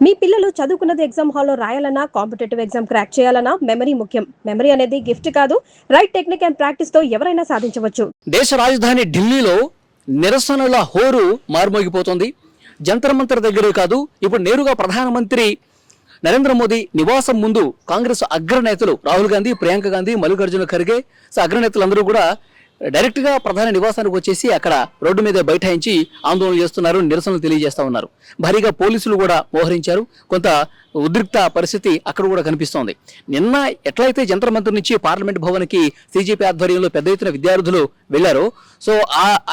మీ పిల్లలు చదువుకున్నది ఎగ్జామ్ హాల్లో రాయాలన్నా, కాంపిటేటివ్ ఎగ్జామ్ క్రాక్ చేయాలన్నా మెమరీ ముఖ్యం. మెమరీ అనేది గిఫ్ట్ కాదు, రైట్ టెక్నిక్ అండ్ ప్రాక్టీస్ తో ఎవరైనా సాధించవచ్చు. దేశ రాజధాని ఢిల్లీలో నిరసనల హోరు మారుమోగిపోతోంది. జంతర్ మంతర్ దగ్గరే కాదు, ఇప్పుడు నేరుగా ప్రధానమంత్రి నరేంద్ర మోదీ నివాసం ముందు కాంగ్రెస్ అగ్రనేతలు రాహుల్ గాంధీ, ప్రియాంక గాంధీ, మల్లికార్జున ఖర్గే అగ్రనేతలందరూ కూడా డైరెక్ట్ గా ప్రధాని నివాసానికి వచ్చేసి అక్కడ రోడ్డు మీద బైఠాయించి ఆందోళన చేస్తున్నారు, నిరసనలు తెలియజేస్తా ఉన్నారు. భారీగా పోలీసులు కూడా మోహరించారు. కొంత ఉద్రిక్త పరిస్థితి అక్కడ కూడా కనిపిస్తోంది. నిన్న ఎట్లయితే జంతర్ మంతర్ నుంచి పార్లమెంట్ భవన్కి సిజేపీ ఆధ్వర్యంలో పెద్ద ఎత్తున విద్యార్థులు వెళ్లారో, సో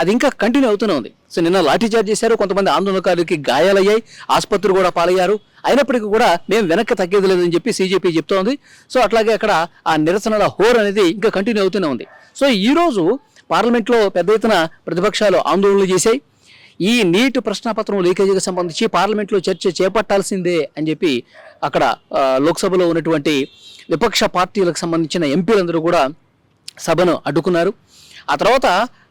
అది ఇంకా కంటిన్యూ అవుతూనే ఉంది. సో నిన్న లాఠీచార్జ్ చేశారు, కొంతమంది ఆందోళనకారులకి గాయాలయ్యాయి, ఆసుపత్రి కూడా పాలయ్యారు. అయినప్పటికీ కూడా మేము వెనక్కి తగ్గేది లేదని చెప్పి సిజేపీ చెప్తోంది. సో అట్లాగే అక్కడ ఆ నిరసనల హోర్ అనేది ఇంకా కంటిన్యూ అవుతూనే ఉంది. సో ఈ రోజు పార్లమెంట్లో పెద్ద ఎత్తున ప్రతిపక్షాలు ఆందోళనలు చేశాయి. ఈ నీట్ ప్రశ్నాపత్రం లీకేజీకి సంబంధించి పార్లమెంట్లో చర్చ చేపట్టాల్సిందే అని చెప్పి అక్కడ లోక్సభలో ఉన్నటువంటి విపక్ష పార్టీలకు సంబంధించిన ఎంపీలందరూ కూడా సభను అడ్డుకున్నారు. ఆ తర్వాత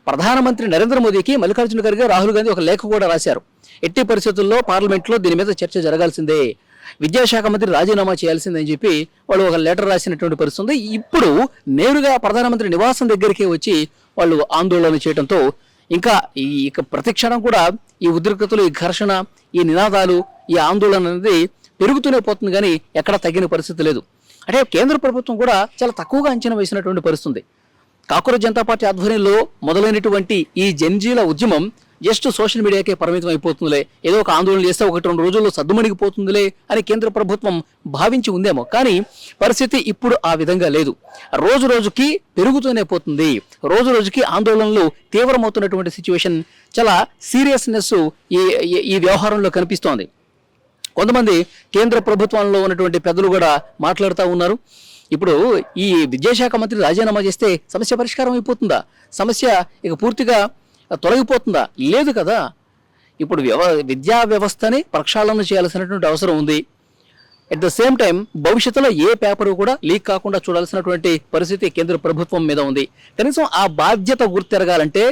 ప్రధానమంత్రి నరేంద్ర మోదీకి మల్లికార్జున ఖర్గే, రాహుల్ గాంధీ ఒక లేఖ కూడా రాశారు. ఎట్టి పరిస్థితుల్లో పార్లమెంట్లో దీని మీద చర్చ జరగాల్సిందే, విద్యాశాఖ మంత్రి రాజీనామా చేయాల్సిందని చెప్పి వాళ్ళు ఒక లెటర్ రాసినటువంటి పరిస్థితి. ఇప్పుడు నేరుగా ప్రధానమంత్రి నివాసం దగ్గరికి వచ్చి వాళ్ళు ఆందోళన చేయడంతో ఇంకా ప్రతిక్షణం కూడా ఈ ఉద్రిక్తతలు, ఈ ఘర్షణ, ఈ నినాదాలు, ఈ ఆందోళన అనేది పెరుగుతూనే పోతుంది, కానీ ఎక్కడ తగ్గిన పరిస్థితి లేదు. అంటే కేంద్ర ప్రభుత్వం కూడా చాలా తక్కువగా అంచనా వేసినటువంటి పరిస్థితి. కాంగ్రెస్ జనతా పార్టీ ఆధ్వర్యంలో మొదలైనటువంటి ఈ జన్జీల ఉద్యమం జస్ట్ సోషల్ మీడియాకే పరిమితం అయిపోతుందిలే, ఏదో ఒక ఆందోళన చేస్తే 1-2 రోజుల్లో సద్దుమణిగిపోతుందిలే అని కేంద్ర ప్రభుత్వం భావించి ఉందేమో. కానీ పరిస్థితి ఇప్పుడు ఆ విధంగా లేదు. రోజు రోజుకి పెరుగుతూనే పోతుంది. రోజు రోజుకి ఆందోళనలు తీవ్రమవుతున్నటువంటి సిచ్యువేషన్, చాలా సీరియస్నెస్ ఈ వ్యవహారంలో కనిపిస్తోంది. కొంతమంది కేంద్ర ప్రభుత్వంలో ఉన్నటువంటి పెద్దలు కూడా మాట్లాడుతూ ఉన్నారు. ఇప్పుడు ఈ విద్యాశాఖ మంత్రి రాజీనామా చేస్తే సమస్య పరిష్కారం అయిపోతుందా? సమస్య ఇక పూర్తిగా తొలగిపోతుందా? లేదు కదా. ఇప్పుడు విద్యా వ్యవస్థని ప్రక్షాళన చేయాల్సినటువంటి అవసరం ఉంది. అట్ ద సేమ్ టైం భవిష్యత్తులో ఏ పేపరు కూడా లీక్ కాకుండా చూడాల్సినటువంటి పరిస్థితి కేంద్ర ప్రభుత్వం మీద ఉంది. కనీసం ఆ బాధ్యత గుర్తెరగాలంటే,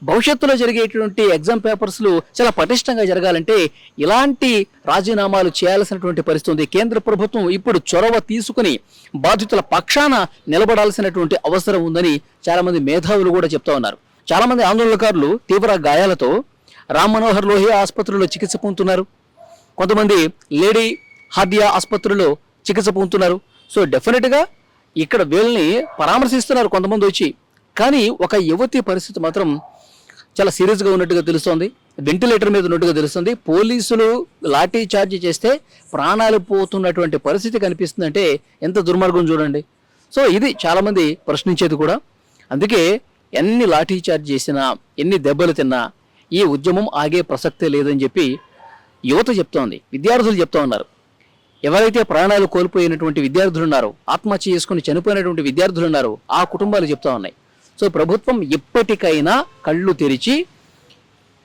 భవిష్యత్తులో జరిగేటువంటి ఎగ్జామ్ పేపర్స్లు చాలా పటిష్టంగా జరగాలంటే ఇలాంటి రాజీనామాలు చేయాల్సినటువంటి పరిస్థితి ఉంది. కేంద్ర ప్రభుత్వం ఇప్పుడు చొరవ తీసుకుని బాధితుల పక్షాన నిలబడాల్సినటువంటి అవసరం ఉందని చాలా మంది మేధావులు కూడా చెప్తా ఉన్నారు. చాలా మంది ఆందోళనకారులు తీవ్ర గాయాలతో రామ్ మనోహర్ లోహియా ఆసుపత్రిలో చికిత్స పొందుతున్నారు. కొంతమంది లేడీ హార్డియా ఆసుపత్రిలో చికిత్స పొందుతున్నారు. సో డెఫినెట్గా ఇక్కడ వీళ్ళని పరామర్శిస్తున్నారు కొంతమంది వచ్చి. కానీ ఒక యువతి పరిస్థితి మాత్రం చాలా సీరియస్గా ఉన్నట్టుగా తెలుస్తోంది. వెంటిలేటర్ మీద ఉన్నట్టుగా తెలుస్తుంది. పోలీసులు లాఠీ చార్జ్ చేస్తే ప్రాణాలు పోతున్నటువంటి పరిస్థితి కనిపిస్తుందంటే ఎంత దుర్మార్గం చూడండి. సో ఇది చాలామంది ప్రశ్నించేది కూడా. అందుకే ఎన్ని లాఠీ చార్జ్ చేసినా, ఎన్ని దెబ్బలు తిన్నా ఈ ఉద్యమం ఆగే ప్రసక్తే లేదని చెప్పి యువత చెప్తోంది, విద్యార్థులు చెప్తా ఉన్నారు. ఎవరైతే ప్రాణాలు కోల్పోయినటువంటి విద్యార్థులు ఉన్నారో, ఆత్మహత్య చేసుకుని చనిపోయినటువంటి విద్యార్థులు ఉన్నారో ఆ కుటుంబాలు చెప్తా ఉన్నాయి. సో ప్రభుత్వం ఎప్పటికైనా కళ్ళు తెరిచి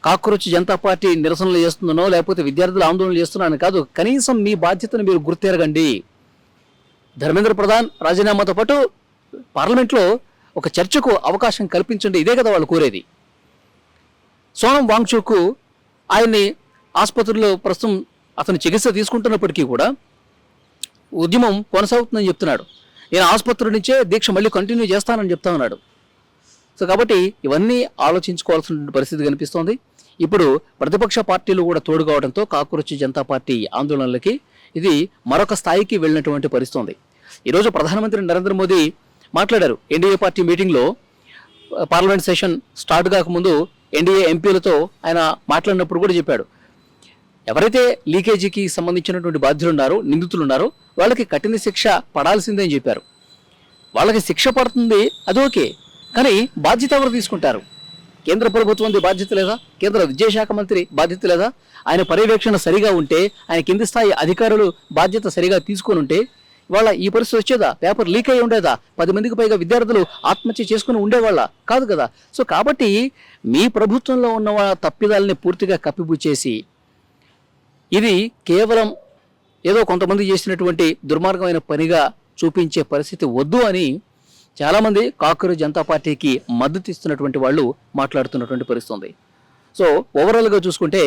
కాంగ్రెస్ జనతా పార్టీ నిరసనలు చేస్తుందనో లేకపోతే విద్యార్థులు ఆందోళనలు చేస్తున్నారని కాదు, కనీసం మీ బాధ్యతను మీరు గుర్తెరగండి. ధర్మేంద్ర ప్రధాన్ రాజీనామాతో పాటు పార్లమెంట్లో ఒక చర్చకు అవకాశం కల్పించండి. ఇదే కదా వాళ్ళు కోరేది. సోనం వాంగ్చుక్ ఆయన్ని ఆసుపత్రిలో ప్రస్తుతం అతను చికిత్స తీసుకుంటున్నప్పటికీ కూడా ఉద్యమం కొనసాగుతుందని చెప్తున్నాడు. నేను ఆసుపత్రి నుంచే దీక్ష మళ్ళీ కంటిన్యూ చేస్తానని చెప్తా ఉన్నాడు. సో కాబట్టి ఇవన్నీ ఆలోచించుకోవాల్సిన పరిస్థితి కనిపిస్తోంది. ఇప్పుడు ప్రతిపక్ష పార్టీలు కూడా తోడు కావడంతో కాంగ్రెస్ జనతా పార్టీ ఆందోళనలకి ఇది మరొక స్థాయికి వెళ్ళినటువంటి పరిస్థితి. ఈరోజు ప్రధానమంత్రి నరేంద్ర మోదీ మాట్లాడారు. ఎన్డీఏ పార్టీ మీటింగ్లో పార్లమెంట్ సెషన్ స్టార్ట్ కాకముందు ఎన్డీఏ ఎంపీలతో ఆయన మాట్లాడినప్పుడు కూడా చెప్పాడు, ఎవరైతే లీకేజీకి సంబంధించినటువంటి బాధ్యులు ఉన్నారో, నిందితులు ఉన్నారో వాళ్ళకి కఠిన శిక్ష పడాల్సిందే అని చెప్పారు. వాళ్ళకి శిక్ష పడుతుంది, అది ఓకే, కానీ బాధ్యత ఎవరు తీసుకుంటారు? కేంద్ర ప్రభుత్వంది బాధ్యత లేదా? కేంద్ర విద్యాశాఖ మంత్రి బాధ్యత లేదా? ఆయన పర్యవేక్షణ సరిగా ఉంటే, ఆయన కింది స్థాయి అధికారులు బాధ్యత సరిగా తీసుకొని ఉంటే వాళ్ళ ఈ పరిస్థితి వచ్చేదా? పేపర్ లీక్ అయి ఉండేదా? 10 మందికి పైగా విద్యార్థులు ఆత్మహత్య చేసుకుని ఉండేవాళ్ళ కాదు కదా. సో కాబట్టి మీ ప్రభుత్వంలో ఉన్న తప్పిదాలని పూర్తిగా కప్పిపుచ్చేసి ఇది కేవలం ఏదో కొంతమంది చేసినటువంటి దుర్మార్గమైన పనిగా చూపించే పరిస్థితి వద్దు అని చాలామంది కాంగ్రెస్ జనతా పార్టీకి మద్దతు ఇస్తున్నటువంటి వాళ్ళు మాట్లాడుతున్నటువంటి పరిస్థితి ఉంది. సో ఓవరాల్గా చూసుకుంటే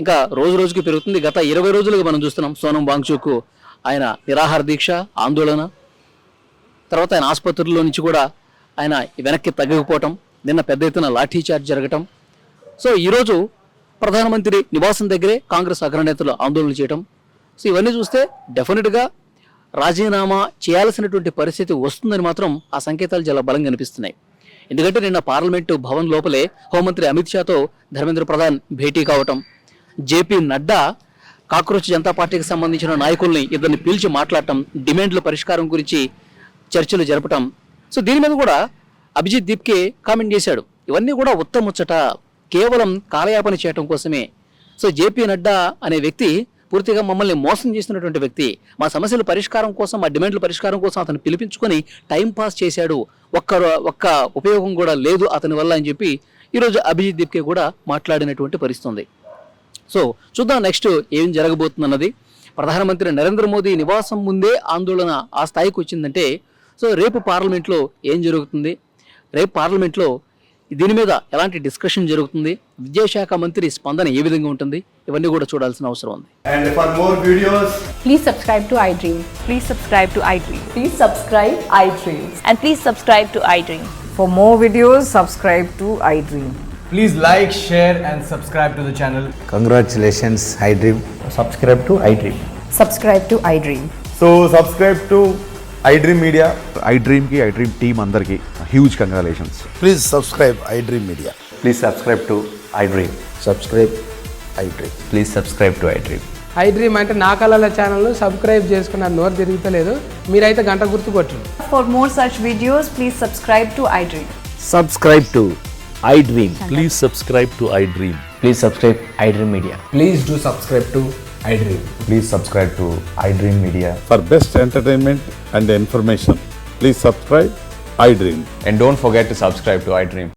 ఇంకా రోజు రోజుకి పెరుగుతుంది. గత 20 రోజులుగా మనం చూస్తున్నాం సోనం వాంగ్చుక్ ఆయన నిరాహార దీక్ష, ఆందోళన, తర్వాత ఆయన ఆసుపత్రుల్లో నుంచి కూడా ఆయన వెనక్కి తగ్గకపోవటం, నిన్న పెద్ద ఎత్తున లాఠీ చార్జ్ జరగటం. సో ఈరోజు ప్రధానమంత్రి నివాసం దగ్గరే కాంగ్రెస్ అగ్రనేతలు ఆందోళన చేయటం. సో ఇవన్నీ చూస్తే డెఫినెట్గా రాజీనామా చేయాల్సినటువంటి పరిస్థితి వస్తుందని మాత్రం ఆ సంకేతాలు చాలా బలంగా కనిపిస్తున్నాయి. ఎందుకంటే నిన్న పార్లమెంటు భవన్ లోపలే హోంమంత్రి అమిత్ షాతో ధర్మేంద్ర ప్రధాన్ భేటీ కావటం, జేపీ నడ్డా కాక్రోచ్ జనతా పార్టీకి సంబంధించిన నాయకుల్ని ఇద్దరిని పిలిచి మాట్లాడటం, డిమాండ్ల పరిష్కారం గురించి చర్చలు జరపటం. సో దీని మీద కూడా అభిజిత్ దీప్కే కామెంట్ చేశాడు, ఇవన్నీ కూడా ఉత్తముచ్చట, కేవలం కాలయాపన చేయటం కోసమే. సో జేపీ నడ్డా అనే వ్యక్తి పూర్తిగా మమ్మల్ని మోసం చేసినటువంటి వ్యక్తి. మా సమస్యల పరిష్కారం కోసం, మా డిమాండ్ల పరిష్కారం కోసం అతను పిలిపించుకొని టైం పాస్ చేశాడు, ఒక్క ఉపయోగం కూడా లేదు అతని వల్ల అని చెప్పి ఈరోజు అభిజిత్ దీప్కే కూడా మాట్లాడినటువంటి పరిస్థితి ఉంది. సో చూద్దాం నెక్స్ట్ ఏం జరగబోతుందన్నది. ప్రధానమంత్రి నరేంద్ర మోదీ నివాసం ముందే ఆందోళన ఆ స్థాయికి వచ్చిందంటే సో రేపు పార్లమెంట్లో ఏం జరుగుతుంది, రేపు పార్లమెంట్లో దీని మీద ఎలాంటి డిస్కషన్ జరుగుతుంది, విద్యాశాఖ మంత్రి స్పందన ఏ విధంగా ఉంటుంది, ఇవన్నీ కూడా చూడాల్సిన అవసరం ఉంది. And for more videos, Please subscribe to iDream. Please subscribe to iDream. Please subscribe iDream. And please subscribe to iDream. For more videos, subscribe to iDream. please like, share and subscribe to the channel. Congratulations, iDream. subscribe to iDream. Subscribe to iDream. So subscribe to iDream Media. iDream team andarki huge congratulations. Please subscribe iDream Media. Please subscribe to iDream. Subscribe iDream. Please subscribe to iDream. iDream అంటే నా కళల ఛానల్ను subscribe చేసుకున్న నోరు తిరుగుతలేదు, మీరైతే గంట గుర్తు కొట్టండి. For more such videos, please subscribe to iDream. Subscribe to iDream. Please subscribe to iDream. Please subscribe iDream Media. Please do subscribe to iDream. Please subscribe to iDream Media. For best entertainment and information, please subscribe iDream. And don't forget to subscribe to iDream.